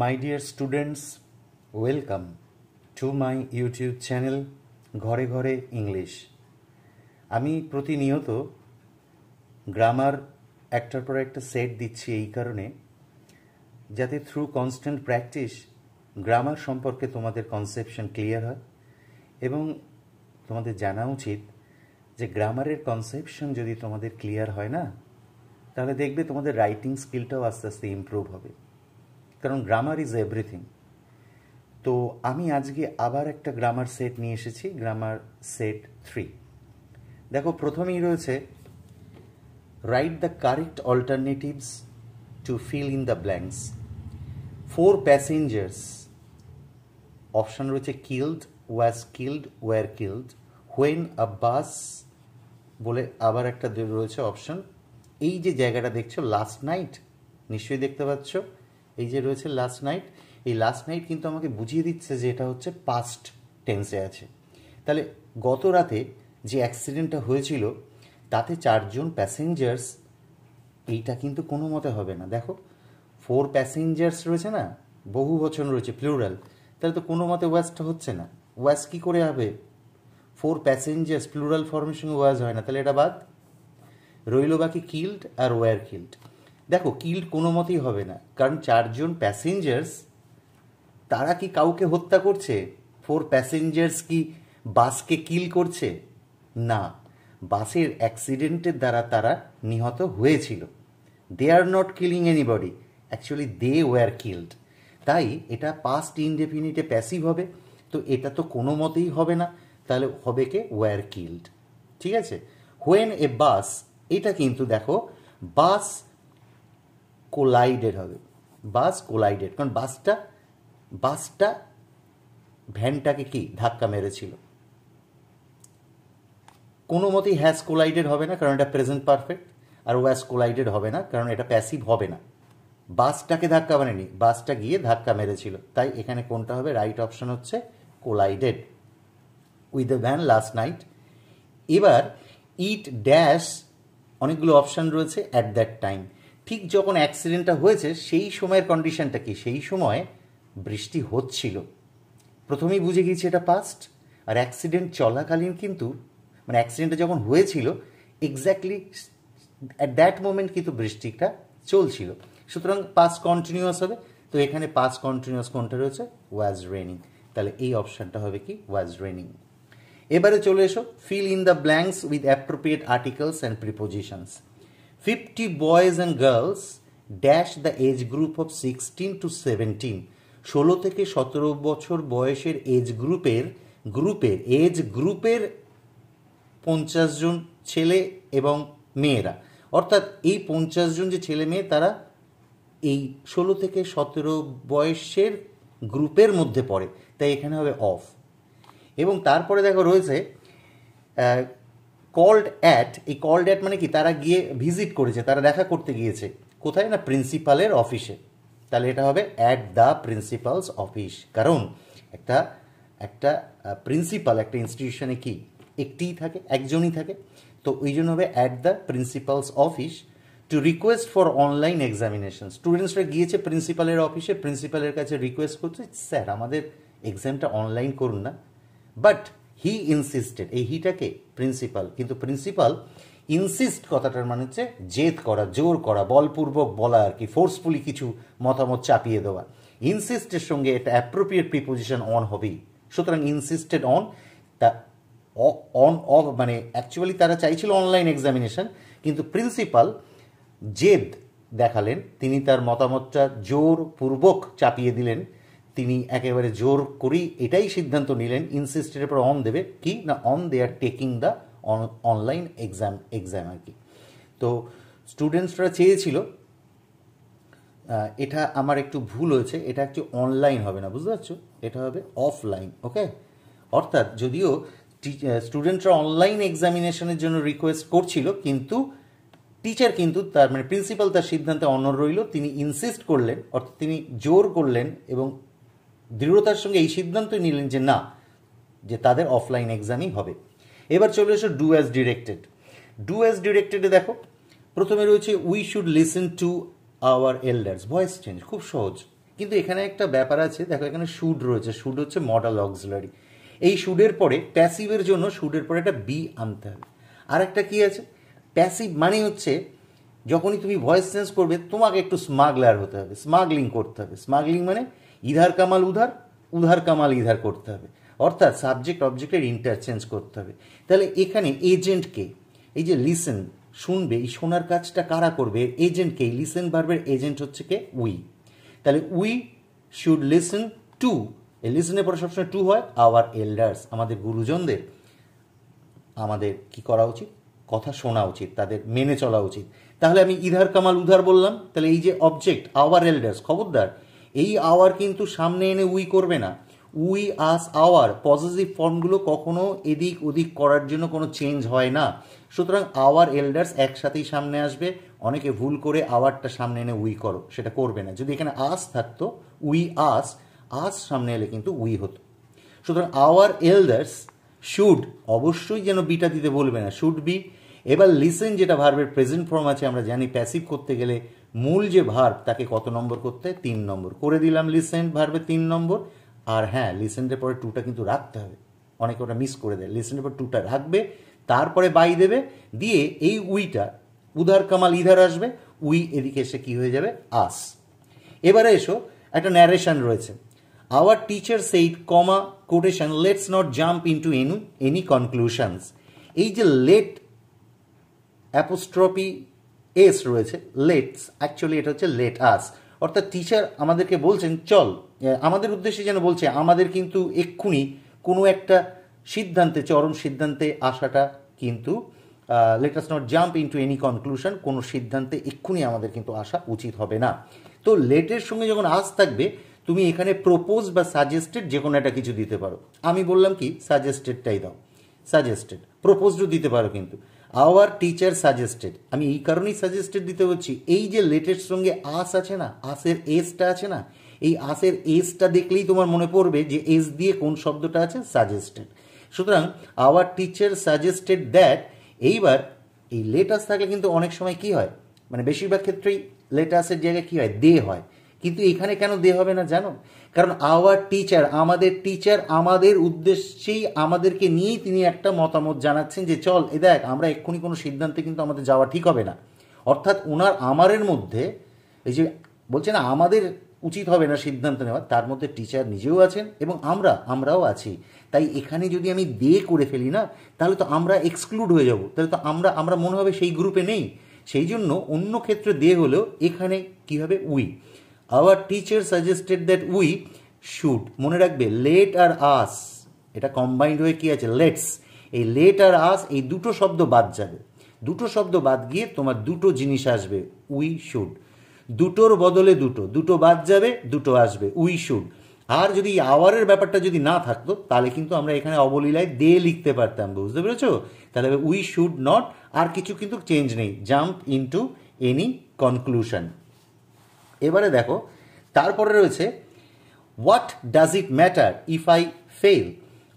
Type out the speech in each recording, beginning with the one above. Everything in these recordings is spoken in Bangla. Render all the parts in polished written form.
My dear students, welcome to my YouTube channel ঘরে ঘরে ইংলিশ। আমি প্রতিনিয়ত গ্রামার একটার পর একটা সেট দিচ্ছি এই কারণে যাতে থ্রু কনস্ট্যান্ট প্র্যাকটিস গ্রামার সম্পর্কে তোমাদের কনসেপশন ক্লিয়ার হয় এবং তোমাদের জানা উচিত যে গ্রামারের কনসেপশন যদি তোমাদের ক্লিয়ার হয় না তাহলে দেখবে তোমাদের রাইটিং স্কিলটাও আস্তে আস্তে ইমপ্রুভ হবে, কারণ গ্রামার ইজ এভরিথিং। তো আমি আজকে আবার একটা গ্রামার সেট নিয়ে এসেছি, গ্রামার সেট 3। দেখো প্রথমেই রয়েছে write the correct alternatives to fill in the blanks. 4 passengers, option রয়েছে killed, was killed, were killed, when a bus বলে আবার একটা রয়েছে অপশন। এই যে জায়গাটা দেখছো লাস্ট নাইট, নিশ্চয়ই দেখতে পাচ্ছ এই যে রয়েছে লাস্ট নাইট, এই লাস্ট নাইট কিন্তু আমাকে বুঝিয়ে দিচ্ছে যে এটা হচ্ছে পাস্ট টেন্সে আছে। তাহলে গত রাতে যে অ্যাক্সিডেন্টটা হয়েছিল তাতে 4 জন প্যাসেঞ্জার্স, এইটা কিন্তু কোনো মতে হবে না। দেখো 4 প্যাসেঞ্জার্স রয়েছে না, বহু বচন রয়েছে প্লুরাল, তাহলে তো কোনো মতে ওয়াজটা হচ্ছে না। ওয়াজ কি করে হবে? 4 প্যাসেঞ্জার্স প্লুরাল ফর্মের সঙ্গে ওয়াজ হয় না, তাহলে এটা বাদ। রইল বাকি কিল্ড আর ওয়ার কিল্ড। দেখো কিল্ড কোনো মতেই হবে না, কারণ 4 জন প্যাসেঞ্জার্স তারা কি কাউকে হত্যা করছে? 4 প্যাসেঞ্জার্স কি বাসকে কিল করছে? না, বাসের অ্যাক্সিডেন্টের দ্বারা তারা নিহত হয়েছিল। They are not killing anybody, actually they were killed. তাই এটা পাস্ট ইনডেফিনিটে প্যাসিভ হবে, তো এটা তো কোনো মতেই হবে না, তাহলে হবে কে ওয়ার কিল্ড। ঠিক আছে। হোয়েন এ বাস, এটা কিন্তু দেখো বাস কোলাইডেড হবে, বাস কোলাইডেড, কারণ বাসটা ভ্যানটাকে কি ধাক্কা মেরেছিল। কোনো মতেই হ্যাজ কোলাইডেড হবে না, কারণ এটা প্রেজেন্ট পারফেক্ট, আর ওয়াজ কোলাইডেড হবে না, কারণ এটা প্যাসিভ হবে না। বাসটাকে ধাক্কা মারেনি, বাসটা গিয়ে ধাক্কা মেরেছিল, তাই এখানে কোনটা হবে? রাইট অপশন হচ্ছে collided with the van last night. এবার ইট ড্যাশ, অনেকগুলো অপশান রয়েছে। অ্যাট দ্যাট টাইম, ঠিক যখন অ্যাক্সিডেন্টটা হয়েছে সেই সময়ের কন্ডিশনটা কি? সেই সময় বৃষ্টি হচ্ছিল। প্রথমেই বুঝে গিয়েছি এটা পাস্ট, আর অ্যাক্সিডেন্ট চলাকালীন কিন্তু মানে অ্যাক্সিডেন্টটা যখন হয়েছিল এক্স্যাক্টলি অ্যাট দ্যাট মোমেন্ট কিন্তু বৃষ্টিটা চলছিল, সুতরাং পাস্ট কন্টিনিউয়াস হবে। তো এখানে পাস্ট কন্টিনিউয়াস কোনটা রয়েছে? ওয়াজ রেনিং, তাহলে এই অপশানটা হবে কি? Was raining. এবারে চলে এসো fill in the blanks with appropriate articles and prepositions. 50 boys and girls dash the age group of 16 to 17। 16 থেকে 17 বছর বয়সের এজ গ্রুপের 50 জন ছেলে এবং মেয়েরা, অর্থাৎ এই 50 জন যে ছেলে মেয়ে তারা এই 16 থেকে 17 বয়সের গ্রুপের মধ্যে পড়ে, তাই এখানে হবে অফ। এবং তারপরে দেখো রয়েছে কল্ড অ্যাট। এই কল্ড অ্যাট মানে কি? তারা গিয়ে ভিজিট করেছে, তারা দেখা করতে গিয়েছে কোথায়? না, প্রিন্সিপালের অফিসে। তাহলে এটা হবে অ্যাট দ্য প্রিন্সিপালস অফিস, কারণ একটা প্রিন্সিপাল একটা ইনস্টিটিউশনে কি একটিই থাকে, একজনই থাকে, তো ওই জন্য হবে at the principal's office to request for online examination. স্টুডেন্টসরা গিয়েছে প্রিন্সিপালের অফিসে, প্রিন্সিপালের কাছে রিকোয়েস্ট করছে, স্যার আমাদের এক্সামটা অনলাইন করুন না। বাট হি ইনসিস্টেড, এই হিটাকে প্রিন্সিপাল, কিন্তু প্রিন্সিপাল ইনসিস্ট কথাটার মানে হচ্ছে জেদ করা, জোর করা, বলপূর্বক বলা আর কি, ফোর্সফুলি কিছু মতামত চাপিয়ে দেওয়া। ইনসিস্টের সঙ্গে এটা অ্যাপ্রোপ্রিয়েট প্রিপোজিশন অন হবেই, সুতরাং ইনসিস্টেড অন, তা অন অফ মানে অ্যাকচুয়ালি তারা চাইছিল অনলাইন এক্সামিনেশন, কিন্তু প্রিন্সিপাল জেদ দেখালেন, তিনি তার মতামতটা জোরপূর্বক চাপিয়ে দিলেন, তিনি একেবারে জোর করেই এটাই সিদ্ধান্ত নিলেন ইনসিস্টের পর অন দেবে কি না, on they are taking the online exam আর কি। তো স্টুডেন্টসরা চেয়েছিল, এটা আমার একটু ভুল হয়েছে, এটা একটু অনলাইন হবে না, বুঝতে পারছো, এটা হবে অফলাইন। ওকে, অর্থাৎ যদিও স্টুডেন্টরা অনলাইন এক্সামিনেশনের জন্য রিকোয়েস্ট করছিল, কিন্তু টিচার কিন্তু তার মানে প্রিন্সিপাল তার সিদ্ধান্তে অনড় রইল, তিনি ইনসিস্ট করলেন, অর্থাৎ তিনি জোর করলেন এবং দৃঢ়তার সঙ্গে এই সিদ্ধান্তই নিলেন যে না, যে তাদের অফলাইন এক্সামই হবে। এবার চলে এসো do as directed. Do as ডিরেক্টেডে দেখো প্রথমে রয়েছে we should listen to our elders, voice change, খুব সহজ। কিন্তু এখানে একটা ব্যাপার আছে, দেখো এখানে শুড রয়েছে, শুড হচ্ছে মডাল অক্সিলারি। এই শুডের পরে প্যাসিভের জন্য শুডের পরে একটা বি আনতে হবে। আর একটা কি আছে, প্যাসিভ মানে হচ্ছে যখনই তুমি ভয়েস চেঞ্জ করবে তোমাকে একটু স্মাগলার হতে হবে, স্মাগলিং করতে হবে। স্মাগলিং মানে ইধার কামাল উধার, উধার কামাল ইধার করতে হবে, অর্থাৎ সাবজেক্ট অবজেক্টের ইন্টারচেঞ্জ করতে হবে। তাহলে এখানে এজেন্টকে, এই যে লিসেন শুনবে, এই শোনার কাজটা কারা করবে? এজেন্টকে। লিসেন ভার্বের এজেন্ট হচ্ছে কে? উই। তাহলে উই শুড লিসেন টু, এই লিসেনের পরে সবসময় টু হয়, আওয়ার এল্ডার্স, আমাদের গুরুজনদের আমাদের কি করা উচিত? কথা শোনা উচিত, তাদের মেনে চলা উচিত। তাহলে আমি ইধার কামাল উধার বললাম, তাহলে এই যে অবজেক্ট আওয়ার এল্ডার্স, খবরদার এই আওয়ার কিন্তু সামনে এনে উই করবে না। উই আস আওয়ার পজিটিভ ফর্মগুলো কখনো এদিক ওদিক করার জন্য কোনো চেঞ্জ হয় না। সুতরাং আওয়ার এল্ডার্স একসাথেই সামনে আসবে। অনেকে ভুল করে আওয়ারটা সামনে এনে উই করো, সেটা করবে না। যদি এখানে আস থাকতো, উই আস, আস সামনে এলে কিন্তু উই হতো। সুতরাং আওয়ার এল্ডার্স শুড, অবশ্যই যেন বিটা দিতে বলবে না, শুড বি। এবার লিসেন যেটা ভার্বের প্রেজেন্ট ফর্ম আছে, আমরা জানি প্যাসিভ করতে গেলে মূল যে ভার্ব তাকে কত নম্বর করতে হয়? 3 নম্বর করে দিলাম লিসেন ভার্বের 3 নম্বর। আর হ্যাঁ, লিসেনের পরে টুটা কিন্তু রাখতে হবে, অনেকে ওটা মিস করে দেয়। লিসেনের পর টুটা রাখবে, তারপরে বাই দেবে, দিয়ে এই উইটা উধার কামাল ইধার আসবে, উই এদিকে এসে কি হয়ে যাবে? আস। এবারে এসো, একটা ন্যারেশন রয়েছে। Our teacher said, comma quotation, let's not jump into any conclusions. এই যে লেট অ্যাপোস্ট্রফি এস রয়েছে, লেটস, অ্যাকচুয়ালি এটা হচ্ছে লেট আস। অর্থাৎ টিচার আমাদেরকে বলছেন চল, আমাদের উদ্দেশ্যে যেন বলছে আমাদের কিন্তু এক্ষুনি কোনো একটা সিদ্ধান্তে, চরম সিদ্ধান্তে আসাটা কিন্তু let us not jump into any conclusion, কোনো সিদ্ধান্তে এক্ষুনি আমাদের কিন্তু আসা উচিত হবে না। তো লেটের সঙ্গে যখন আস থাকবে, তুমি এখানে প্রপোজ বা সাজেস্টেড যে কোনো একটা কিছু দিতে পারো। আমি বললাম কি সাজেস্টেডটাই দাও, সাজেস্টেড। প্রপোজও দিতে পারো, কিন্তু আওয়ার টিচার সাজেস্টেড, আমি এই কারণেই সাজেস্টেড দিতে হচ্ছি, এই যে লেটের সঙ্গে আস আছে না, আসের এসটা আছে না, এই আসের এসটা দেখলেই তোমার মনে পড়বে যে এস দিয়ে কোন শব্দটা আছে? সাজেস্টেড। সুতরাং আওয়ার টিচার সাজেস্টেড দ্যাট, এইবার এই লেটাস থাকলে কিন্তু অনেক সময় কি হয়, মানে বেশিরভাগ ক্ষেত্রেই লেটাসের জায়গায় কি হয়? দে হয়। কিন্তু এখানে কেন দে হবে না জানো? কারণ আওয়ার টিচার, আমাদের টিচার, আমাদের উদ্দেশ্যেই, আমাদেরকে নিয়েই তিনি একটা মতামত জানাচ্ছেন যে চল এ দেখ, আমরা এক্ষুনি কোনো সিদ্ধান্তে কিন্তু আমাদের যাওয়া ঠিক হবে না। অর্থাৎ ওনার আমারের মধ্যে, এই যে বলছে না আমাদের উচিত হবে না সিদ্ধান্ত নেওয়া, তার মধ্যে টিচার নিজেও আছেন এবং আমরাও আছি। তাই এখানে যদি আমি দে করে ফেলি না, তাহলে তো আমরা এক্সক্লুড হয়ে যাব, তাহলে তো আমরা মনে হবে সেই গ্রুপে নেই। সেই জন্য অন্য ক্ষেত্রে দে হলেও এখানে কি হবে? We. Our teacher suggested that we should, মনে রাখবে লেট আর আস, এটা কম্বাইন্ড হয়ে কি আছে? লেটস। এই লেট আর আস, এই দুটো শব্দ বাদ যাবে, দুটো শব্দ বাদ গিয়ে তোমার দুটো জিনিস আসবে, উই শুড। দুটোর বদলে দুটো বাদ যাবে, দুটো আসবে, উই শুড। আর যদি আওয়ারের ব্যাপারটা যদি না থাকতো, তাহলে কিন্তু আমরা এখানে অবলীলায় দে লিখতে পারতাম, বুঝতে পেরেছো? তাহলে উই শুড নট, আর কিছু কিন্তু চেঞ্জ নেই, জাম্প ইনটু এনি কনক্লুশন। এবারে দেখো, তারপরে রয়েছে what does it matter if I fail,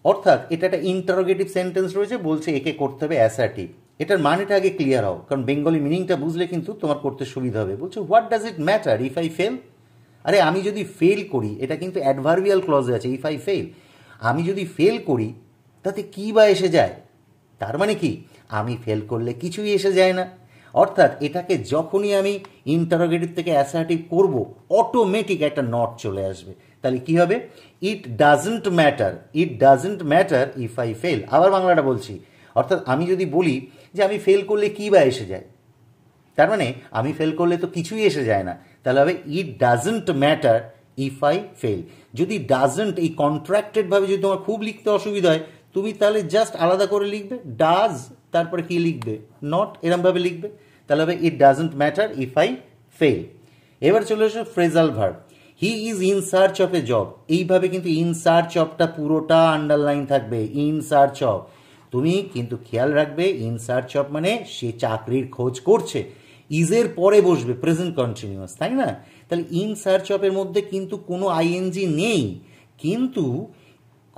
অর্থাৎ এটা একটা ইন্টারোগেটিভ সেন্টেন্স রয়েছে, বলছে একে করতে হবে অ্যাসার্টিভ। এটার মানেটা আগে ক্লিয়ার হও, কারণ বেঙ্গলি মিনিংটা বুঝলে কিন্তু তোমার করতে সুবিধা হবে। বলছে what does it matter if I fail, আরে আমি যদি ফেল করি, এটা কিন্তু অ্যাডভার্বিয়াল ক্লজে আছে, ইফ আই ফেল, আমি যদি ফেল করি তাতে কী বা এসে যায়? তার মানে কি, আমি ফেল করলে কিছুই এসে যায় না। অর্থাৎ এটাকে যখনই আমি ইন্টারোগেটিভ থেকে অ্যাসার্টিভ করব, অটোমেটিক একটা নট চলে আসবে। তাহলে কি হবে? It doesn't matter, it doesn't matter if I fail. আবার বাংলাটা বলছি, অর্থাৎ আমি যদি বলি যে আমি ফেল করলে কী বা এসে যায়, তার মানে আমি ফেল করলে তো কিছুই এসে যায় না। তাহলে হবে it doesn't matter if I fail. যদি ডাজন্ট এই কন্ট্রাক্টেডভাবে যদি তোমার খুব লিখতে অসুবিধা হয়, তুমি তাহলে জাস্ট আলাদা করে লিখবে, ডাজ তারপরে কি লিখবে? নট, এরমভাবে লিখবে। তাহলে হবে it doesn't matter if I fail. এবার চলে আসো phrasal verb, he is in search of A job. এইভাবে কিন্তু ইন সার্চ অফটা পুরোটা আন্ডারলাইন থাকবে, ইন সার্চ অফ। তুমি কিন্তু খেয়াল রাখবে, ইন সার্চ অফ মানে সে চাকরির খোঁজ করছে, ইজের পরে বসবে প্রেজেন্ট কন্টিনিউয়াস, তাই না? তাহলে ইন সার্চ অফের মধ্যে কিন্তু কোনো আইএনজি নেই, কিন্তু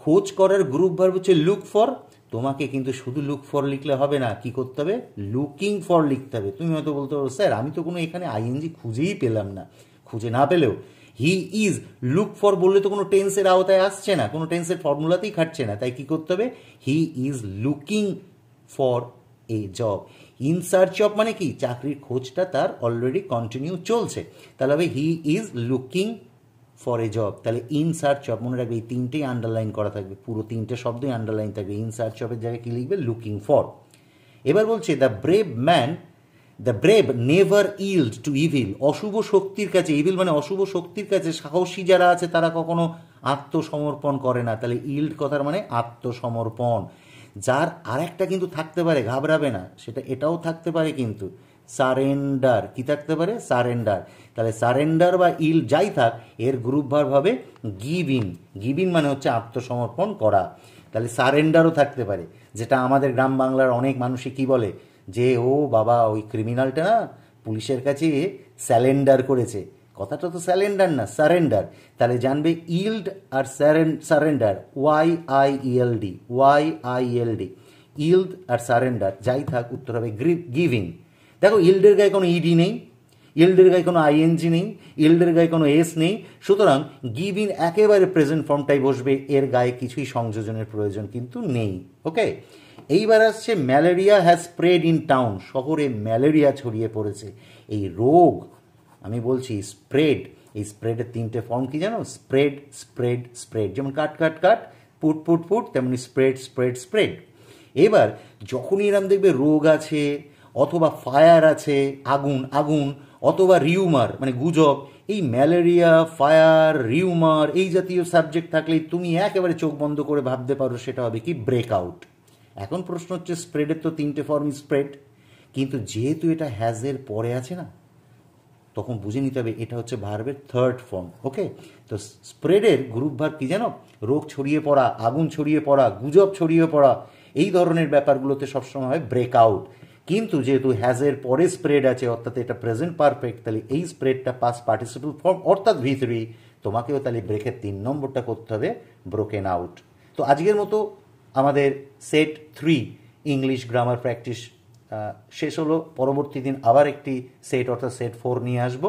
খোঁজ করার গ্রুপ ভার্ব হচ্ছে লুক ফর। তোমাকে কিন্তু শুধু লুক ফর লিখলে হবে না, কি করতে হবে? লুকিং ফর লিখতে হবে। তুমি হয়তো বলতে পারো স্যার আমি তো কোনো এখানে আইএনজি খুঁজেই পেলাম না। খুঁজে না পেলেও হি ইজ, লুক ফর বললে তো কোনো টেন্সের আওতায় আসছে না, কোনো টেন্সের ফর্মুলাতেই খাটছে না, তাই কি করতে হবে, he is looking for a job. In search of মানে কি, চাকরির খোঁজটা তার অলরেডি কন্টিনিউ চলছে, তাহলে হবে he is looking for a job. তাহলে ইন সার্চ অফ, মনে রাখবে এই তিনটেই আন্ডারলাইন করা থাকবে, পুরো তিনটে শব্দই আন্ডারলাইন থাকবে। ইন সার্চ অফের জায়গায় কি লিখবে, লুকিং ফর। এবার বলছে the brave never yield to evil, অশুভ শক্তির কাছে, ইভিল মানে অশুভ শক্তির কাছে সাহসী যারা আছে তারা কখনো আত্মসমর্পণ করে না। তাহলে ইল্ড কথার মানে আত্মসমর্পণ। যার আর একটা কিন্তু থাকতে পারে, ঘাবড়াবে না, সেটা এটাও থাকতে পারে কিন্তু, সারেন্ডার। কি থাকতে পারে, সারেন্ডার। তাহলে সারেন্ডার বা ইল যাই থাক, এর গ্রুপ ভার্ব হবে গিভ ইন। গিভ ইন মানে হচ্ছে আত্মসমর্পণ করা। তাহলে সারেন্ডারও থাকতে পারে, যেটা আমাদের গ্রাম বাংলার অনেক মানুষই কি বলে, যে ও বাবা ওই ক্রিমিনালটা না পুলিশের কাছে স্যালেন্ডার করেছে। কথাটা তো স্যালেন্ডার না, সারেন্ডার। তাহলে জানবে ইল্ড আর সারেন্ডার, ওয়াই-আই-ই-এল-ডি, ওয়াই-আই-এল-ডি, ইল্ড আর সারেন্ডার যাই থাক, উত্তর হবে গিভিং। দেখো ইল্ডের গায়ে কোনো ইডি নেই, ইল্ডের গায়ে কোনো আইএনজি নেই, ইল্ডের গায়ে কোনো এস নেই, সুতরাং গিভ ইন একেবারে প্রেজেন্ট ফর্মটাই বসবে, এর গায়ে কিছুই সংযোজনের প্রয়োজন কিন্তু নেই। ওকে, এইবার আসছে malaria has spread in town, শহরে ম্যালেরিয়া ছড়িয়ে পড়েছে। এই রোগ আমি বলছি স্প্রেড, এই স্প্রেডের তিনটে ফর্ম কি জানো, স্প্রেড, স্প্রেড, স্প্রেড। যেমন কাট কাট কাট, পুট পুট পুট, তেমনি স্প্রেড স্প্রেড স্প্রেড। এবার যখনই এরম দেখবে রোগ আছে, অথবা ফায়ার আছে, আগুন আগুন, অথবা রিউমার মানে গুজব, এই ম্যালেরিয়া, ফায়ার, রিউমার এই জাতীয় সাবজেক্ট থাকলেই তুমি একেবারে চোখ বন্ধ করে ভাবতে পারো সেটা হবে কি, ব্রেকআউট। এখন প্রশ্ন হচ্ছে স্প্রেডের তো তিনটে ফর্ম স্প্রেড, কিন্তু যেহেতু এটা হ্যাজের পরে আছে না, তখন বুঝে নিতে হবে এটা হচ্ছে ভার্বের থার্ড ফর্ম। ওকে, তো স্প্রেডের গ্রুপ ভার্ব কি জানো, রোগ ছড়িয়ে পড়া, আগুন ছড়িয়ে পড়া, গুজব ছড়িয়ে পড়া, এই ধরনের ব্যাপারগুলোতে সবসময় হয় ব্রেকআউট। কিন্তু যেহেতু হ্যাজের পরে স্প্রেড আছে, অর্থাৎ এটা প্রেজেন্ট পারফেক্ট, তাহলে এই স্প্রেডটা পাস্ট পার্টিসিপল ফর্ম অর্থাৎ V3, তোমাকেও তাহলে ব্রেকের 3 নম্বরটা করতে হবে ব্রোকেন আউট। তো আজকের মতো আমাদের সেট 3 ইংলিশ গ্রামার প্র্যাকটিস শেষ হলো। পরবর্তী দিন আবার একটি সেট অর্থাৎ সেট 4 নিয়ে আসবো।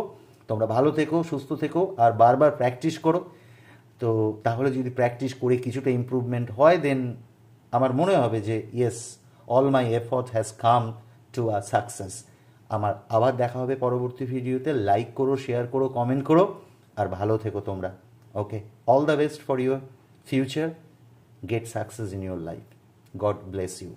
তোমরা ভালো থেকো, সুস্থ থেকো, আর বারবার প্র্যাকটিস করো। তো তাহলে যদি প্র্যাকটিস করে কিছুটা ইমপ্রুভমেন্ট হয়, দেন আমার মনে হবে যে yes, all my effort has come to a success. আমার আবার দেখা হবে পরবর্তী ভিডিওতে। লাইক করো, শেয়ার করো, কমেন্ট করো, আর ভালো থেকো তোমরা। Okay, all the best for your future, get success in your life. God bless you.